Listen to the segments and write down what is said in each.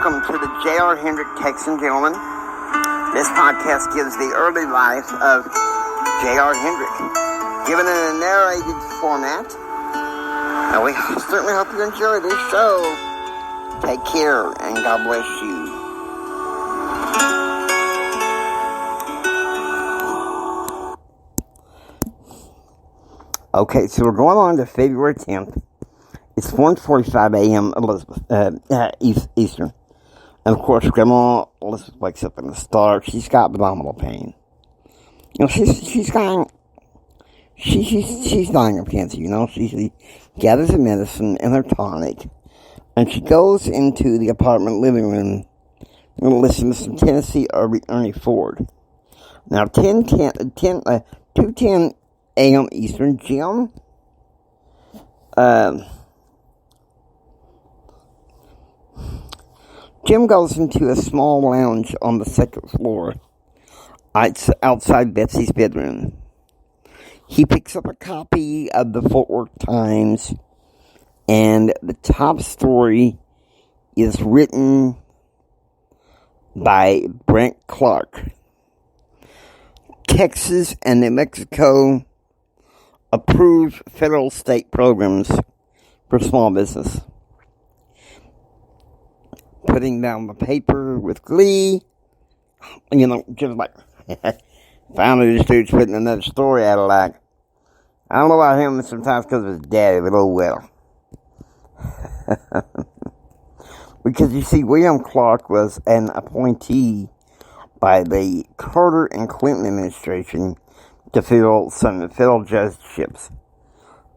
Welcome to the J.R. Hendrick Texan Gentleman. This podcast gives the early life of J.R. Hendrick, given in a narrated format. And we certainly hope you enjoy this show. Take care, and God bless you. Okay, so we're going on to February 10th. It's 1:45 a.m. Eastern. And of course, Grandma Elizabeth wakes up in the start. She's got abdominal pain. You know, she's dying of cancer, you know. She gathers the medicine and her tonic. And she goes into the apartment living room and listens to some Tennessee Ernie Ford. Now, 2:10 a.m. Eastern, Jim goes into a small lounge on the second floor outside Betsy's bedroom. He picks up a copy of the Fort Worth Times, and the top story is written by Brent Clark. Texas and New Mexico approve federal state programs for small business. Putting down the paper with glee, you know, just like, finally this dude's putting another story out of like, I don't know about him sometimes because of his daddy, but oh well. Because you see, William Clark was an appointee by the Carter and Clinton administration to fill some federal judgeships.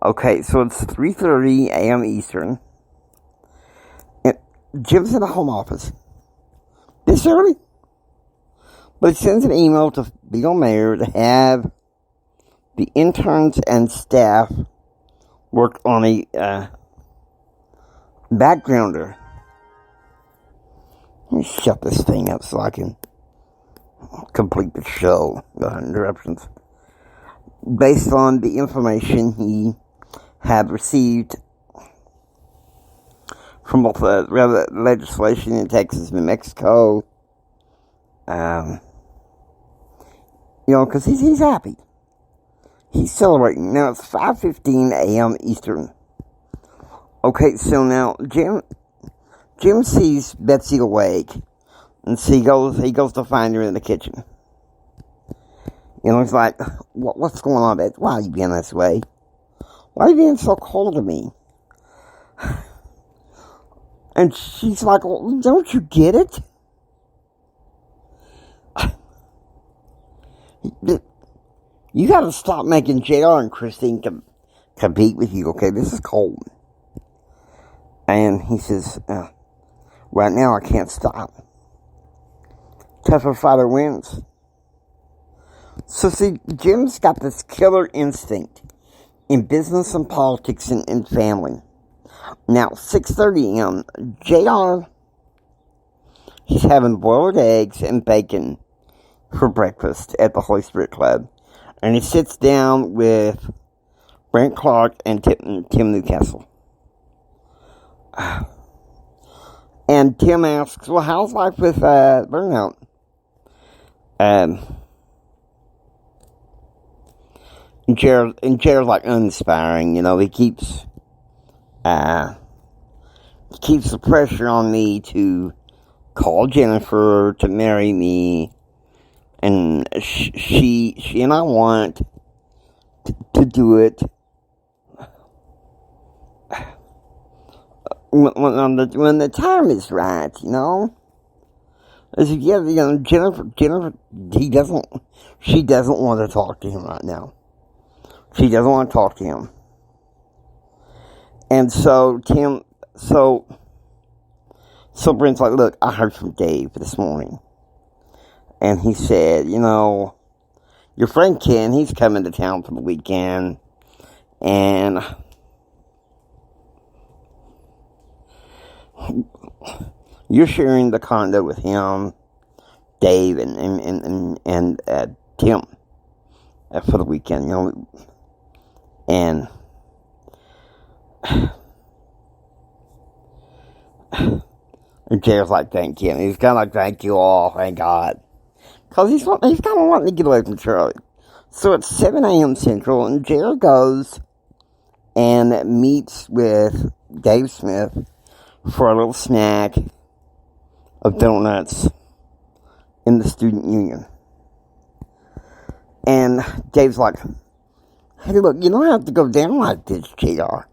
Okay, so it's 3:30 a.m. Eastern. Jim's in the home office. This early? But he sends an email to Bill Mayer to have the interns and staff work on a backgrounder. Let me shut this thing up so I can complete the show without interruptions. Based on the information he had received from both the legislation in Texas and New Mexico, you know, because he's happy. He's celebrating. Now it's 5:15 a.m. Eastern. Okay, so now Jim sees Betsy awake, and so he goes to find her in the kitchen. You know, he's like, what's going on, Betsy? Why are you being this way? Why are you being so cold to me? And she's like, well, don't you get it? You gotta stop making JR and Christine compete with you, okay? This is cold. And he says, right now I can't stop. Tougher fighter wins. So see, Jim's got this killer instinct in business and politics and family. Now, 6:30 a.m., JR, he's having boiled eggs and bacon for breakfast at the Holy Spirit Club. And he sits down with Brent Clark and Tim Newcastle. And Tim asks, well, how's life with burnout? And Jared's like uninspiring, you know, he keeps the pressure on me to call Jennifer to marry me, and she and I want to do it when the time is right, you know. As you know, Jennifer, she doesn't want to talk to him right now. She doesn't want to talk to him. And so Brent's like, look, I heard from Dave this morning. And he said, you know, your friend Ken, he's coming to town for the weekend. And you're sharing the condo with him, Dave, and Tim for the weekend, you know. And And JR's like, thank you. And he's kind of like, thank you all, thank God. Because he's kind of wanting to get away from Charlie. So it's 7 a.m. Central, and JR goes and meets with Dave Smith for a little snack of donuts in the student union. And Dave's like, hey, look, you don't have to go down like this, JR.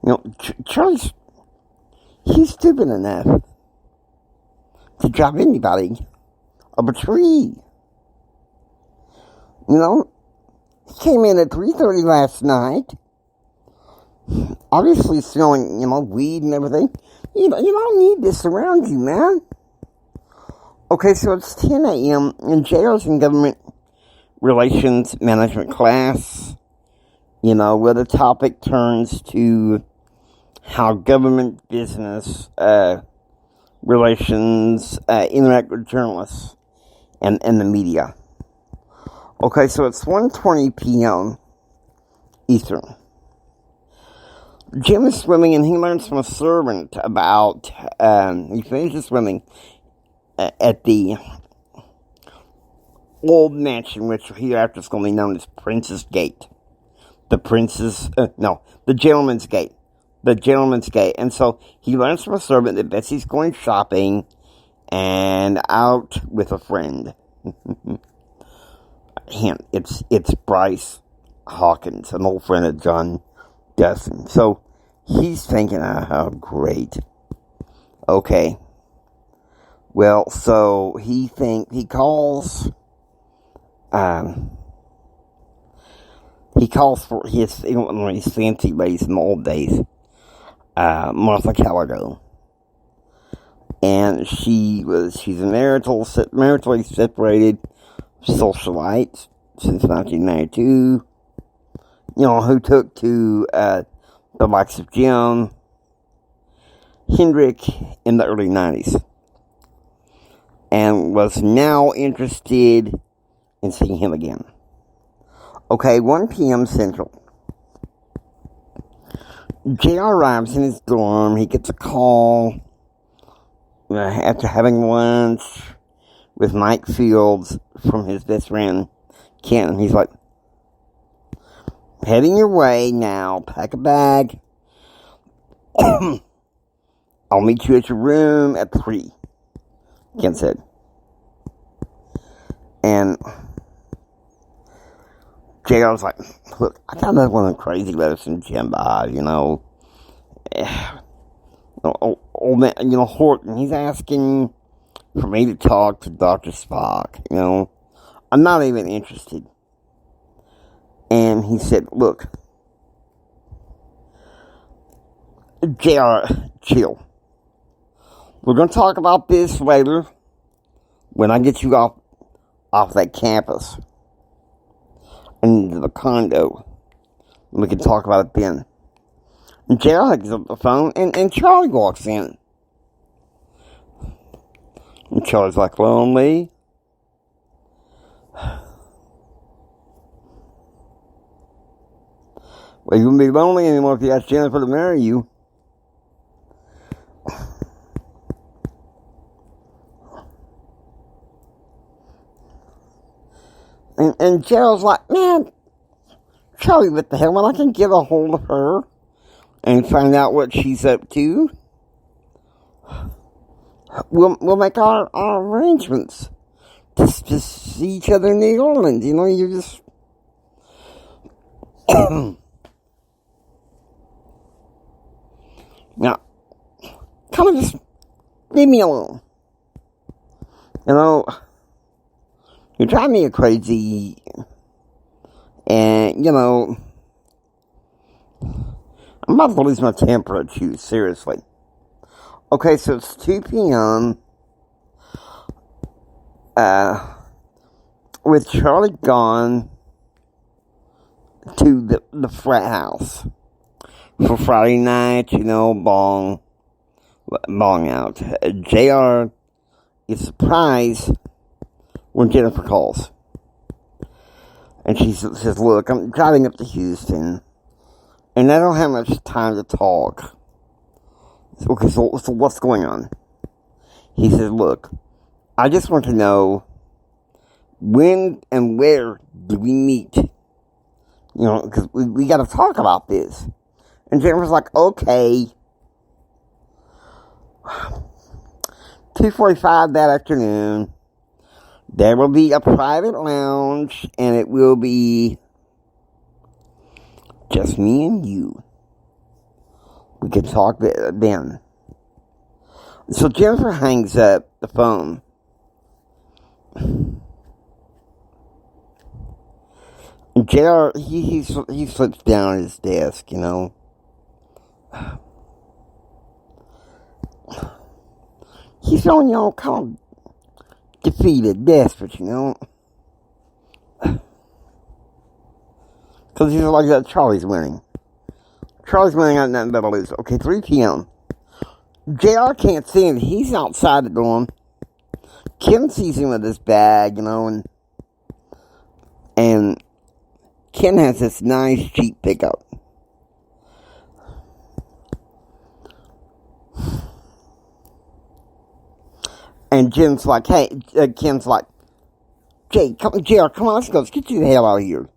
You know, Charlie's, he's stupid enough to drop anybody up a tree. You know, he came in at 3:30 last night, obviously smelling, weed and everything. You don't need this around you, man. Okay, so it's 10 a.m. and JR's in government relations management class, where the topic turns to how government business relations interact with journalists and the media. Okay, so it's 1:20 p.m. Eastern. Jim is swimming, and he learns from a servant about, he finishes swimming at the old mansion, which hereafter is going to be known as Prince's Gate. The Gentleman's Gate. The Gentleman's Gate. And so he learns from a servant that Betsy's going shopping and out with a friend. Hint, it's Bryce Hawkins, an old friend of John Dustin. So he's thinking, oh, great. Okay. Well, so he calls for his fancy ladies in the old days, Martha Calligo. And she's a maritally separated socialite since 1992, who took to the likes of Jim Hendrick in the early 90s. And was now interested in seeing him again. Okay, 1 p.m. Central. JR arrives in his dorm. He gets a call after having lunch with Mike Fields from his best friend, Ken. He's like, heading your way now. Pack a bag. I'll meet you at your room at 3. Ken said. And JR was like, look, I got another one of them crazy letters from Jim Bob, Old man, Horton, he's asking for me to talk to Dr. Spock, I'm not even interested. And he said, look, JR, chill. We're going to talk about this later when I get you off that campus and into the condo. We can talk about it then. And JR hangs up the phone, and Charlie walks in. And Charlie's like, lonely? Well, you wouldn't be lonely anymore if you asked Jennifer to marry you. And Gerald's like, man, Charlie, what the hell? When I can get a hold of her and find out what she's up to, we'll make our arrangements to see each other in New Orleans. You just... Now, kind of just leave me alone. You drive me crazy, and, I'm about to lose my temper at you, seriously. Okay, so it's 2 p.m., with Charlie gone to the frat house for Friday night, bong out. JR is surprised when Jennifer calls. And she says, look, I'm driving up to Houston, and I don't have much time to talk So what's going on? He says, look, I just want to know when and where do we meet? Because we got to talk about this. And Jennifer's like, okay. 2:45 that afternoon. There will be a private lounge, and it will be just me and you. We can talk then. So Jennifer hangs up the phone. And JR, he slips down at his desk, He's feeling, kind of defeated, desperate, Because he's like that, Charlie's winning. Charlie's winning, got nothing but to lose. Okay, 3 p.m. JR can't see him. He's outside the dorm. Kim sees him with his bag, and Kim has this nice Jeep pickup. And Kim's like, JR, come on, let's get you the hell out of here.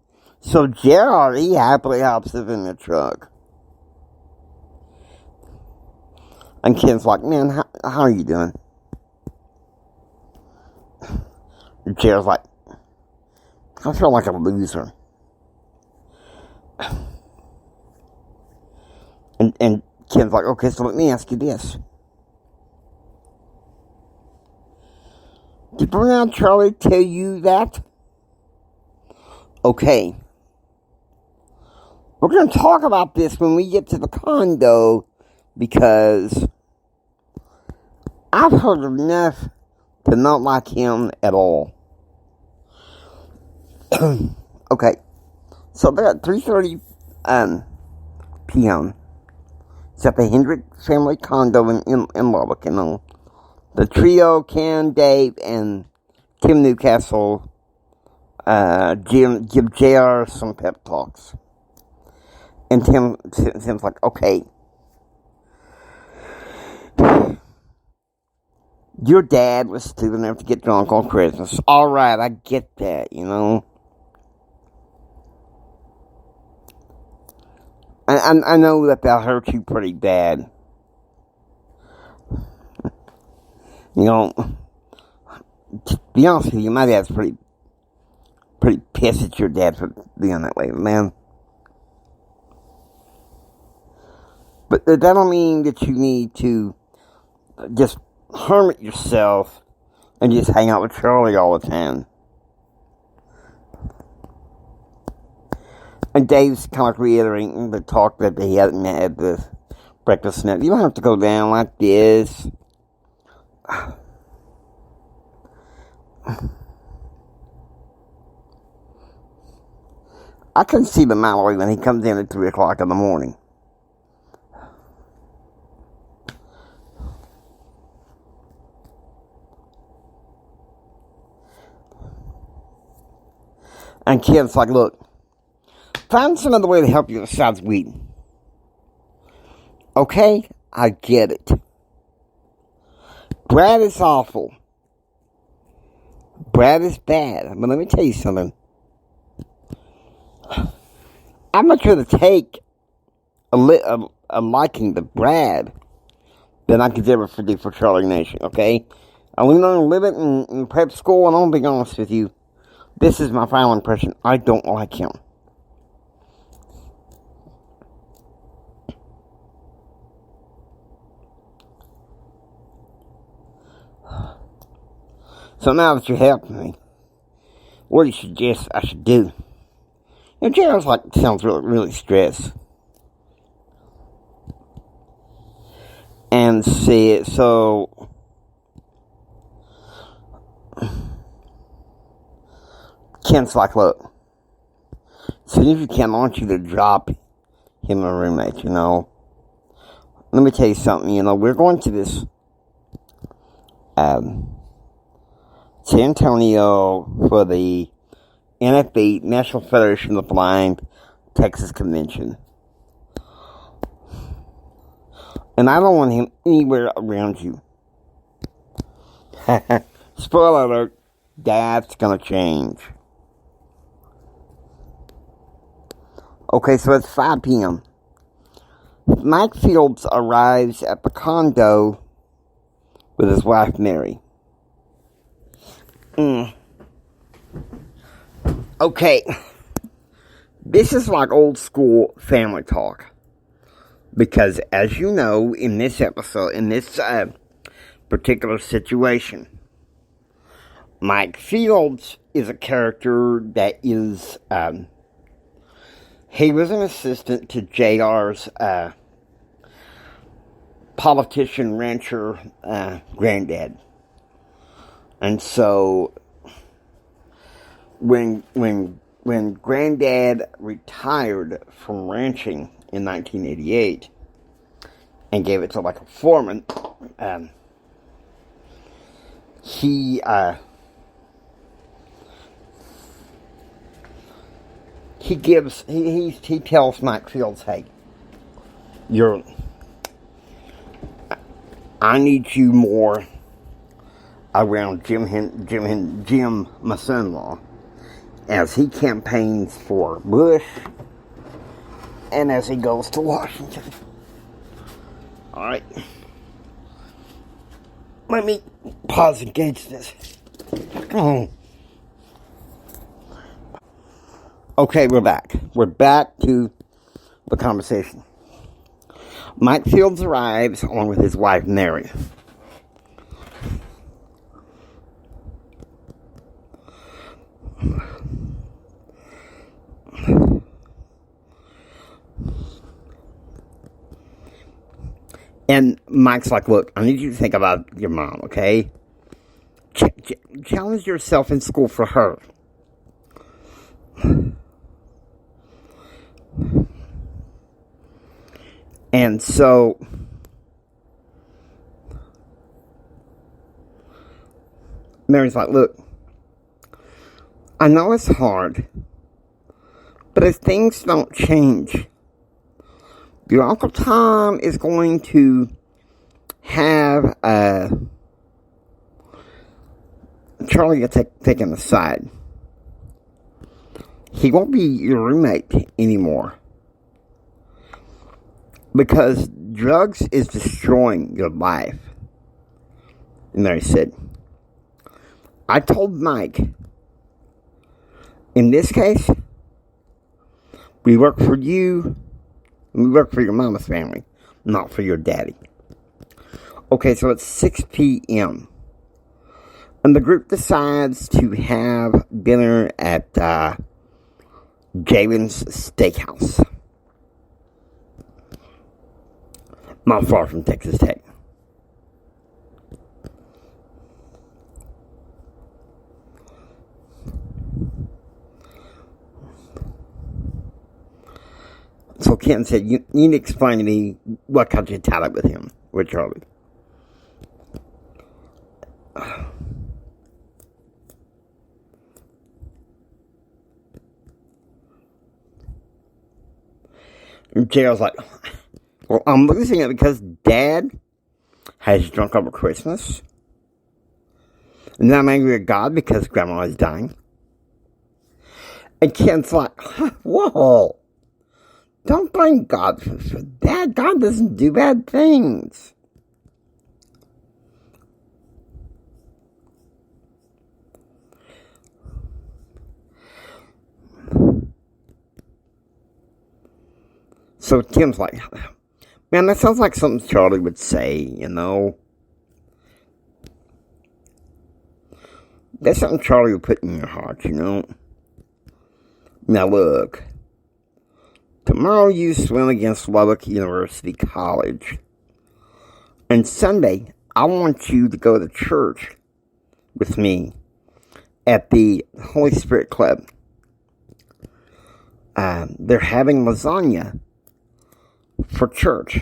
So JR, he happily hops up in the truck. And Kim's like, man, how are you doing? And JR's like, I feel like a loser. And Kim's like, okay, so let me ask you this. Did Brown Charlie tell you that? Okay. We're going to talk about this when we get to the condo, because I've heard enough to not like him at all. Okay. So they're at 3:30 p.m. It's at the Hendrick family condo in Lubbock, The trio, Ken, Dave, and Kim Newcastle, give JR some pep talks. And Tim's like, okay. Your dad was stupid enough to get drunk on Christmas. Alright, I get that, I know that hurt you pretty bad. To be honest with you, my dad's pretty pissed at your dad for being that way, man. But that don't mean that you need to just hermit yourself and just hang out with Charlie all the time. And Dave's kind of reiterating the talk that he hadn't had the breakfast net. You don't have to go down like this. I can see the Mallory when he comes in at 3 o'clock in the morning. And Ken's like, look, find some other way to help you besides weed. Okay, I get it. Brad is awful. Brad is bad. But let me tell you something. I'm not going to take a liking to Brad than I could ever do for Charlie Nation, okay? I learned to live it in prep school, and I'm going to be honest with you. This is my final impression. I don't like him. So now that you're helping me, what do you suggest I should do? Jared's like, sounds really, really stressed. And see, so Ken's like, look, as soon as you can, I want you to drop him a roommate, Let me tell you something, we're going to this, San Antonio for the NFB, National Federation of the Blind, Texas Convention. And I don't want him anywhere around you. Spoiler alert, that's gonna change. Okay, so it's 5 p.m. Mike Fields arrives at the condo with his wife, Mary. Okay, this is like old school family talk. Because, as you know, in this episode, in this particular situation, Mike Fields is a character that is, he was an assistant to JR's politician, rancher, granddad. And so, when granddad retired from ranching in 1988 and gave it to like a foreman, he tells Mike Fields, hey, I need you more around Jim, my son-in-law, as he campaigns for Bush and as he goes to Washington. Alright. Let me pause and engage this. Okay, we're back. We're back to the conversation. Mike Fields arrives along with his wife, Mary. And Mike's like, look, I need you to think about your mom, okay? Challenge yourself in school for her. And so, Mary's like, look, I know it's hard, but if things don't change, your Uncle Tom is going to have Charlie get taken aside. He won't be your roommate anymore. Because drugs is destroying your life. And Mary said, I told Mike, in this case, we work for you, and we work for your mama's family, not for your daddy. Okay, so it's 6 p.m. And the group decides to have dinner at Jalen's Steakhouse. Not far from Texas Tech. So Ken said, you need to explain to me what got you tied with him, with Charlie. And JR's like, well, I'm losing it because Dad has drunk over Christmas. And I'm angry at God because Grandma is dying. And Ken's like, whoa. Don't blame God for that. God doesn't do bad things. So Tim's like, man, that sounds like something Charlie would say, you know. That's something Charlie would put in your heart, you know. Now look, tomorrow you swim against Lubbock University College. And Sunday, I want you to go to church with me at the Holy Spirit Club. They're having lasagna for church,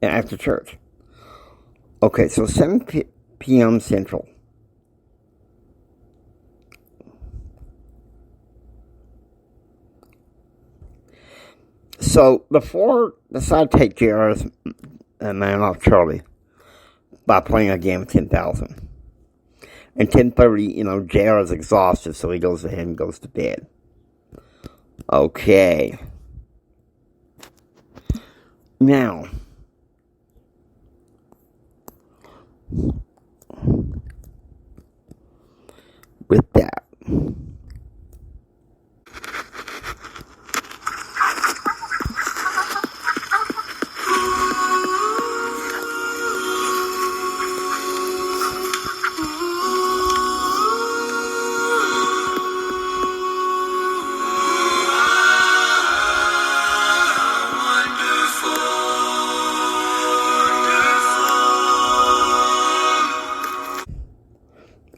after church. Okay, so 7 p.m. Central. So before decide to take JR's man off Charlie by playing a game of 10,000. And 10:30, JR is exhausted, so he goes ahead and goes to bed. Okay. Now, with that,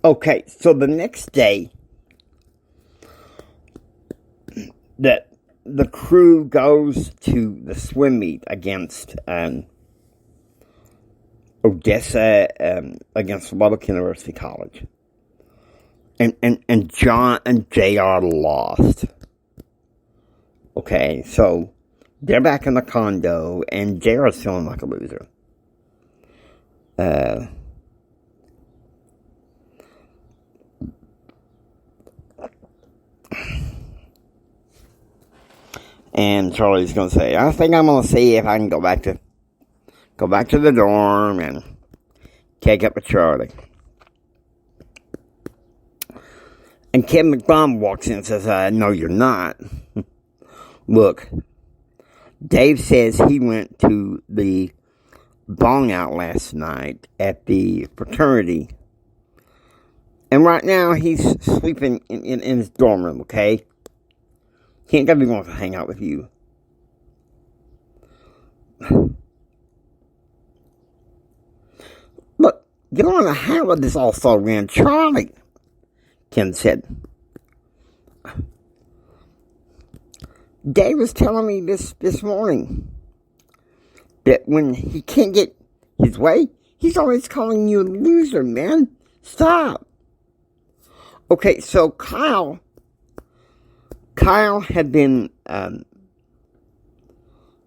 okay, so the next day, that the crew goes to the swim meet against Odessa, against Lubbock University College, and John and JR lost. Okay, so they're back in the condo, and JR is feeling like a loser. And Charlie's gonna say, I think I'm gonna see if I can go back to the dorm and take up with Charlie. And Kevin McDonald walks in and says, no, you're not. Look, Dave says he went to the bong out last night at the fraternity. And right now he's sleeping in his dorm room, okay? He ain't gonna be wanting to hang out with you. Look, you don't want to hang with this also ran Charlie, Ken said. Dave was telling me this morning that when he can't get his way, he's always calling you a loser, man. Stop. Okay, so Kyle had been,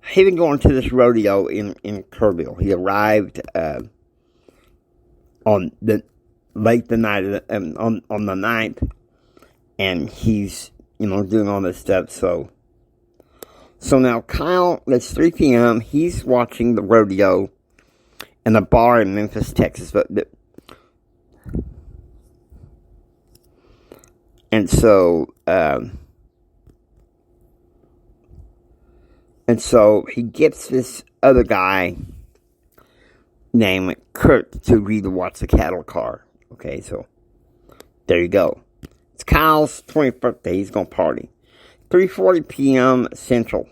he'd been going to this rodeo in Kerrville. He arrived, on the night on the 9th, and he's, doing all this stuff, so now Kyle, it's 3 p.m., he's watching the rodeo in a bar in Memphis, Texas, and so he gets this other guy named Kurt to read the Watch the Cattle car. Okay, so there you go. It's Kyle's 20th birthday. He's going to party. 3:40 p.m. Central.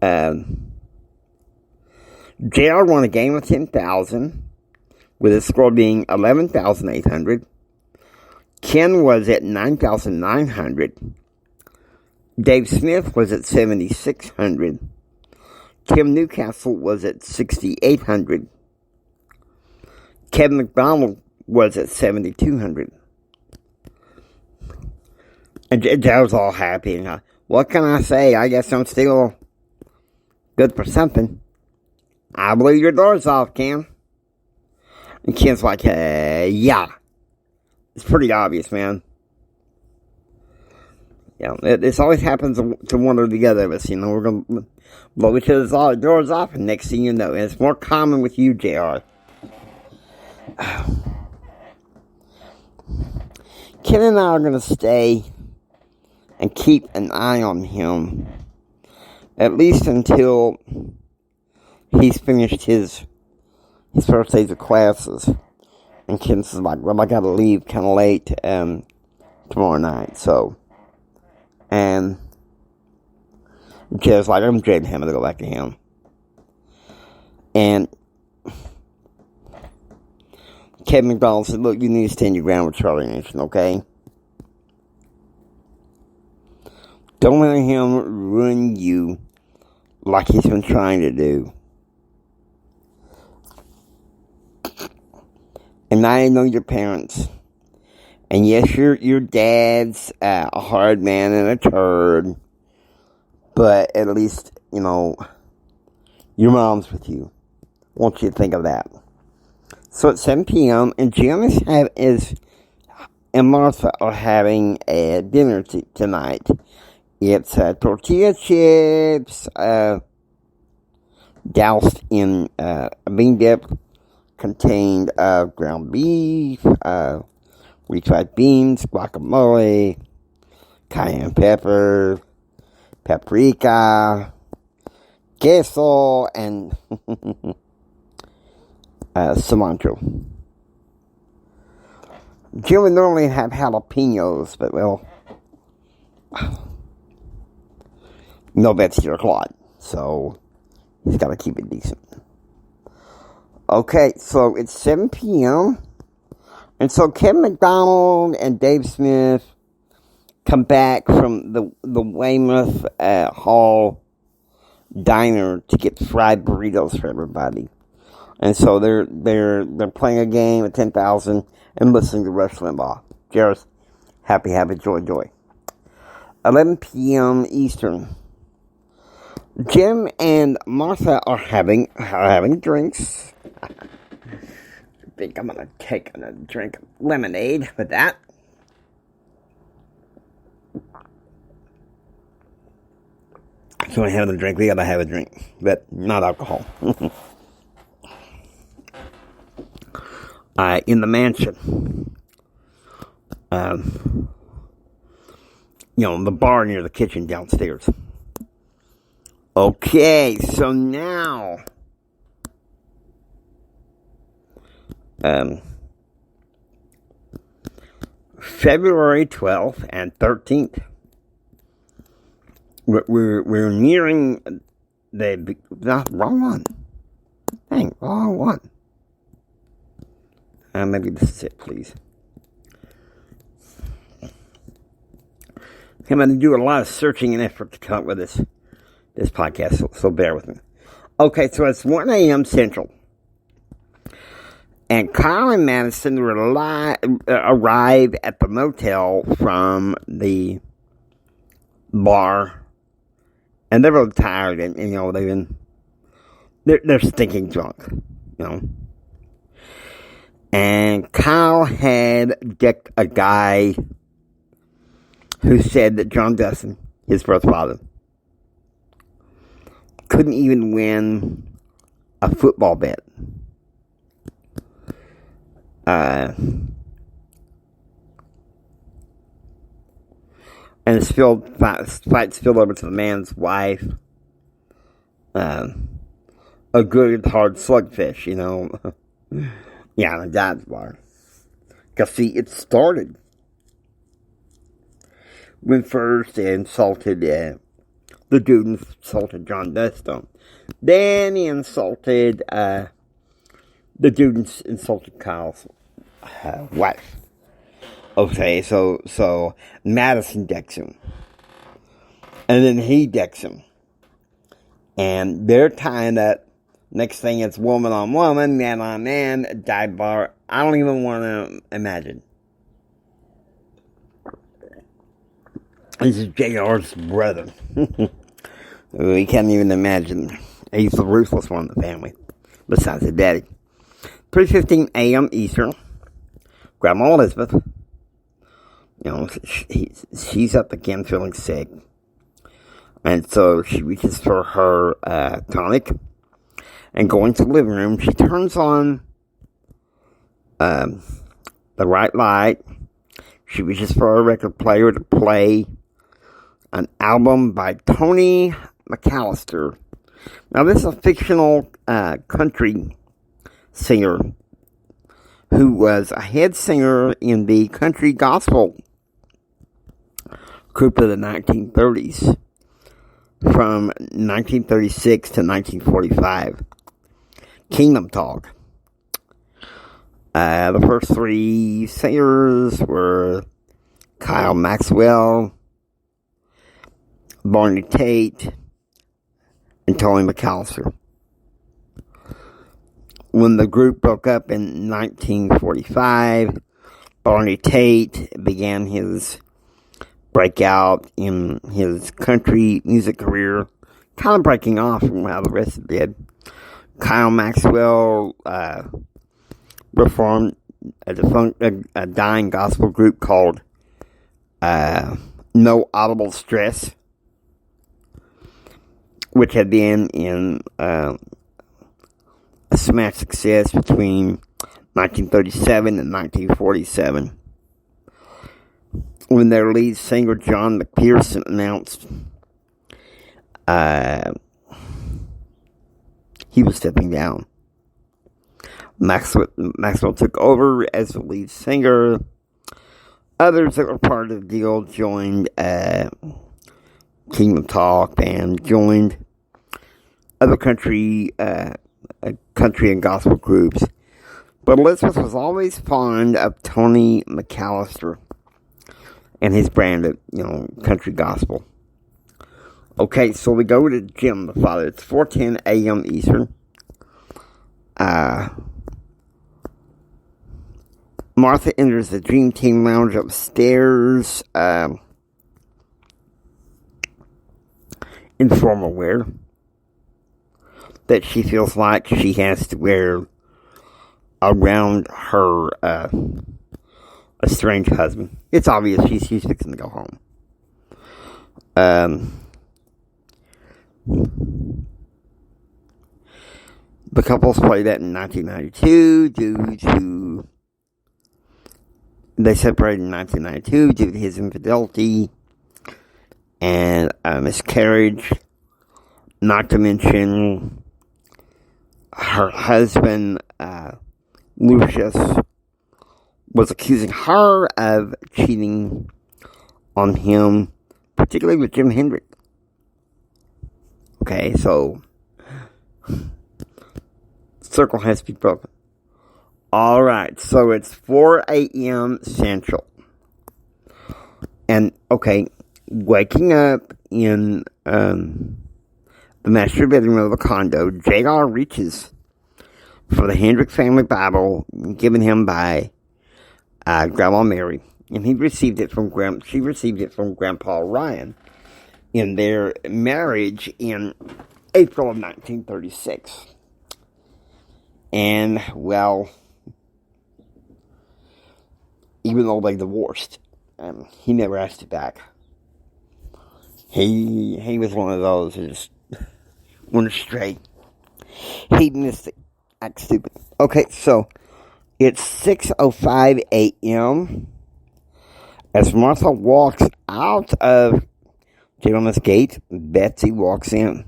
JR won a game of 10,000 with his score being 11,800. Ken was at 9,900. Dave Smith was at 7,600. Tim Newcastle was at 6,800. Kevin McDonald was at 7,200. And Joe's all happy. And what can I say? I guess I'm still good for something. I blew your doors off, Ken. And Ken's like, yeah. It's pretty obvious, man. Yeah, this always happens to one or the other of us. We're going to blow each other's doors off, and next thing you know, and it's more common with you, JR. Ken and I are going to stay and keep an eye on him, at least until he's finished his first days of classes. And Ken's like, well, I got to leave kind of late tomorrow night, so. And Jeff's like, I'm dreading him to go back to him. And Kevin McDonald said, look, you need to stand your ground with Charlie Nation, okay? Don't let him ruin you like he's been trying to do. And I know your parents. And yes, your dad's a hard man and a turd. But at least, Your mom's with you. I want you to think of that. So at 7 p.m., and Jim and Martha are having a dinner tonight. It's tortilla chips, doused in a bean dip, contained ground beef, refried beans, guacamole, cayenne pepper, paprika, queso, and cilantro. Jim would normally have jalapenos, but well, no bet's your clod, so he's got to keep it decent. Okay, so it's 7 p.m., and so Kevin McDonald and Dave Smith come back from the Weymouth Hall diner to get fried burritos for everybody. And so they're playing a game at 10,000 and listening to Rush Limbaugh. Cheers. Happy, joy. 11 p.m. Eastern. Jim and Martha are having drinks. I think I'm gonna take a drink of lemonade with that. So I have a drink. We gotta have a drink, but not alcohol. In the mansion, the bar near the kitchen downstairs. Okay, so now, February 12th and 13th. We're nearing the wrong one. Dang, wrong one. Maybe this is it, please. I'm going to do a lot of searching and effort to come up with this podcast, so bear with me. Okay, so it's 1 a.m. Central. And Kyle and Madison arrive at the motel from the bar. And they're really tired, and they're stinking drunk, And Kyle had decked a guy who said that John Dustin, his birth father, couldn't even win a football bet. And it's fight spilled over to the man's wife. A good hard slugfish, Yeah, the dive bar. Because, see, it started when first they insulted, the dude insulted John Dustin. Then he insulted, the dude insulted Kyle's wife. Okay, so Madison decks him. And then he decks him. And they're tying up. Next thing, it's woman on woman, man on man, dive bar. I don't even want to imagine. This is JR's brother. We can't even imagine. He's the ruthless one in the family, besides his daddy. 3:15 a.m. Eastern. Grandma Elizabeth. She's up again feeling sick. And so she reaches for her tonic. And going to the living room, she turns on the right light. She reaches for a record player to play an album by Tony McAllister. Now, this is a fictional country singer who was a head singer in the country gospel group of the 1930s, from 1936 to 1945. Kingdom Talk. The first three singers were Kyle Maxwell, Barney Tate, and Tony McAllister. When the group broke up in 1945, Barney Tate began his breakout in his country music career kind of breaking off from how the rest of it did. Kyle Maxwell reformed a dying gospel group called No Audible Stress, which had been in a smash success between 1937 and 1947. When their lead singer John McPherson announced he was stepping down, Maxwell took over as the lead singer. Others that were part of the deal joined Kingdom Talk and joined other country and gospel groups. But Elizabeth was always fond of Tony McAllister and his brand of, country gospel. Okay, so we go to Jim the Father. It's 4:10 a.m. Eastern. Martha enters the Dream Team Lounge upstairs in formal wear that she feels like she has to wear around her estranged husband. It's obvious she's fixing to go home. The couple split up in 1992 they separated in 1992 due to his infidelity and miscarriage. Not to mention her husband, Lucius, was accusing her of cheating on him, particularly with Jim Hendrick. Okay, so circle has to be broken. Alright, so it's 4 a.m. Central. And, okay, waking up in the master bedroom of a condo, J.R. reaches for the Hendrick family Bible given him by Grandma Mary. And she received it from Grandpa Ryan in their marriage in April of 1936. And, well, even though they divorced, he never asked it back. He was one of those who just went astray. Hedonistic. Act stupid. Okay, so it's 6:05 a.m. As Martha walks out of Gentleman's Gate, Betsy walks in.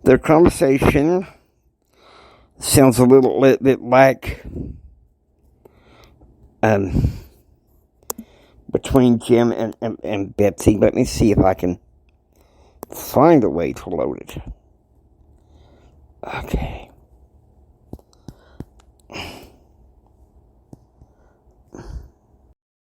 Their conversation sounds a little bit like between Jim and Betsy. Let me see if I can find a way to load it. Okay.